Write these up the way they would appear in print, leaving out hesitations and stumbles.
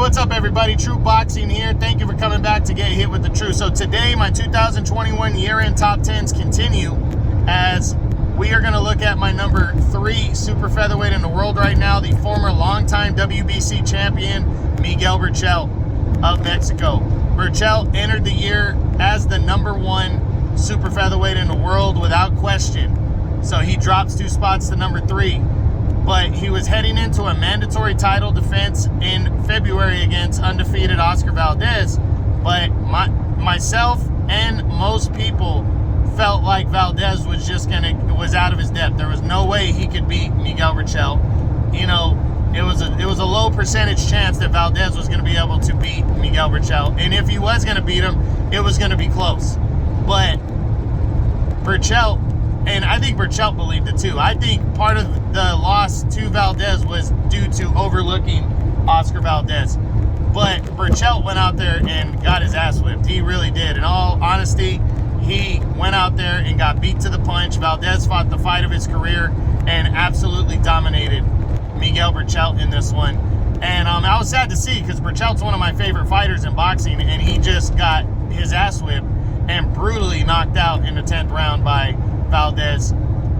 what's up, everybody? True Boxing here. Thank you for coming back to get hit with the truth. So today, my 2021 year-end top 10s continue as we are going to look at my number 3 super featherweight in the world right now, the former longtime WBC champion, Miguel Berchelt of Mexico. Berchelt entered the year as the number 1 super featherweight in the world without question. So he drops 2 spots to number 3. But he was heading into a mandatory title defense in February against undefeated Oscar Valdez. But myself and most people felt like Valdez was out of his depth. There was no way he could beat Miguel Berchelt. You know, it was a low percentage chance that Valdez was going to be able to beat Miguel Berchelt. And if he was going to beat him, it was going to be close. But Berchelt, and I think Berchelt believed it too. I think part of the loss to Valdez was due to overlooking Oscar Valdez. But Berchelt went out there and got his ass whipped. He really did. In all honesty, he went out there and got beat to the punch. Valdez fought the fight of his career and absolutely dominated Miguel Berchelt in this one. And I was sad to see, because Berchelt's one of my favorite fighters in boxing, and he just got his ass whipped and brutally knocked out in the 10th round by Valdez.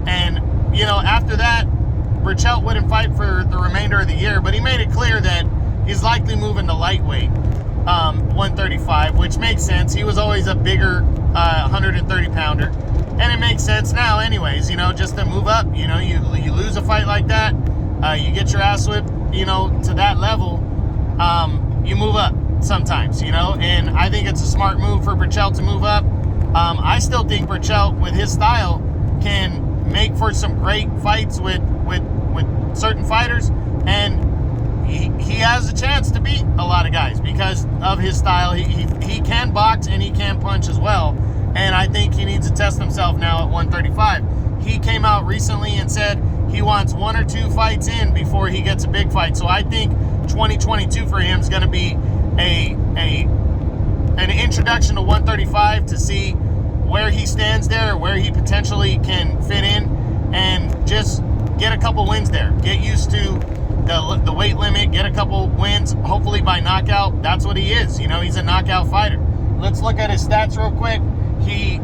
And, you know, after that, Berchelt wouldn't fight for the remainder of the year, but he made it clear that he's likely moving to lightweight, 135, which makes sense. He was always a bigger 130-pounder, and it makes sense now anyways, you know, just to move up. You know, you lose a fight like that, you get your ass whipped, you know, to that level, you move up sometimes, you know, and I think it's a smart move for Berchelt to move up. I still think Berchelt, with his style, can make for some great fights with certain fighters, and he has a chance to beat a lot of guys because of his style. He can box and he can punch as well, and I think he needs to test himself now at 135. He came out recently and said he wants 1 or 2 fights in before he gets a big fight. So I think 2022 for him is going to be an introduction to 135 to see where he stands there, where he potentially can fit in, and just get a couple wins there. Get used to the weight limit, get a couple wins, hopefully by knockout. That's what he is. You know, he's a knockout fighter. Let's look at his stats real quick. He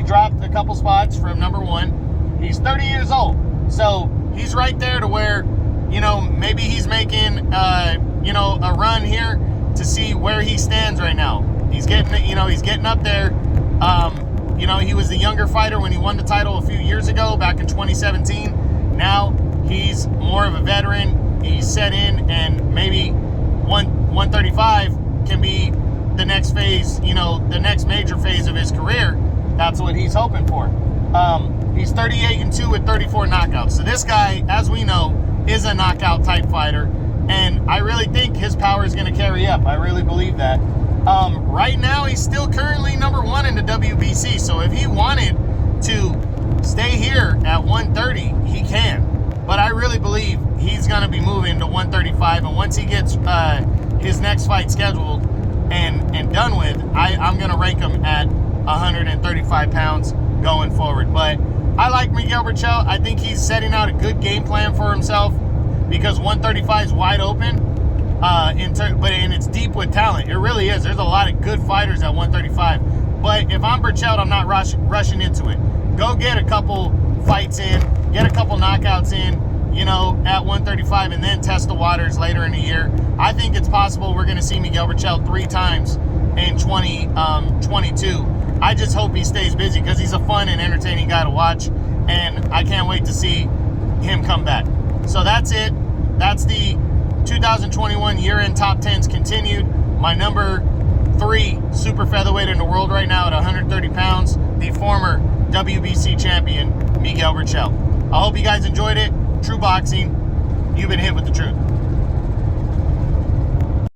dropped a couple spots from number 1. He's 30 years old. So he's right there to where, you know, maybe he's making, a run here to see where he stands right now. He's getting up there. He was the younger fighter when he won the title a few years ago, back in 2017. Now he's more of a veteran. He's set in, and maybe 135 can be the next phase, you know, the next major phase of his career. That's what he's hoping for. He's 38-2 with 34 knockouts. So this guy, as we know, is a knockout type fighter, and I really think his power is going to carry up. I really believe that. Right now, he's still currently number 1 in the WBC. So if he wanted to stay here at 130, he can. But I really believe he's going to be moving to 135. And once he gets his next fight scheduled and done with, I'm going to rank him at 135 pounds going forward. But I like Miguel Berchelt. I think he's setting out a good game plan for himself, because 135 is wide open. And it's deep with talent. It really is. There's a lot of good fighters at 135. But if I'm Berchelt, I'm not rushing into it. Go get a couple fights in, get a couple knockouts in, you know, at 135, and then test the waters later in the year. I think it's possible we're going to see Miguel Berchelt 3 times in 2022. I just hope he stays busy, because he's a fun and entertaining guy to watch, and I can't wait to see him come back. So that's it. That's the 2021 year-end top 10s continued. My number 3 super featherweight in the world right now at 130 pounds, the former WBC champion, Miguel Berchelt. I hope you guys enjoyed it. True Boxing, you've been hit with the truth.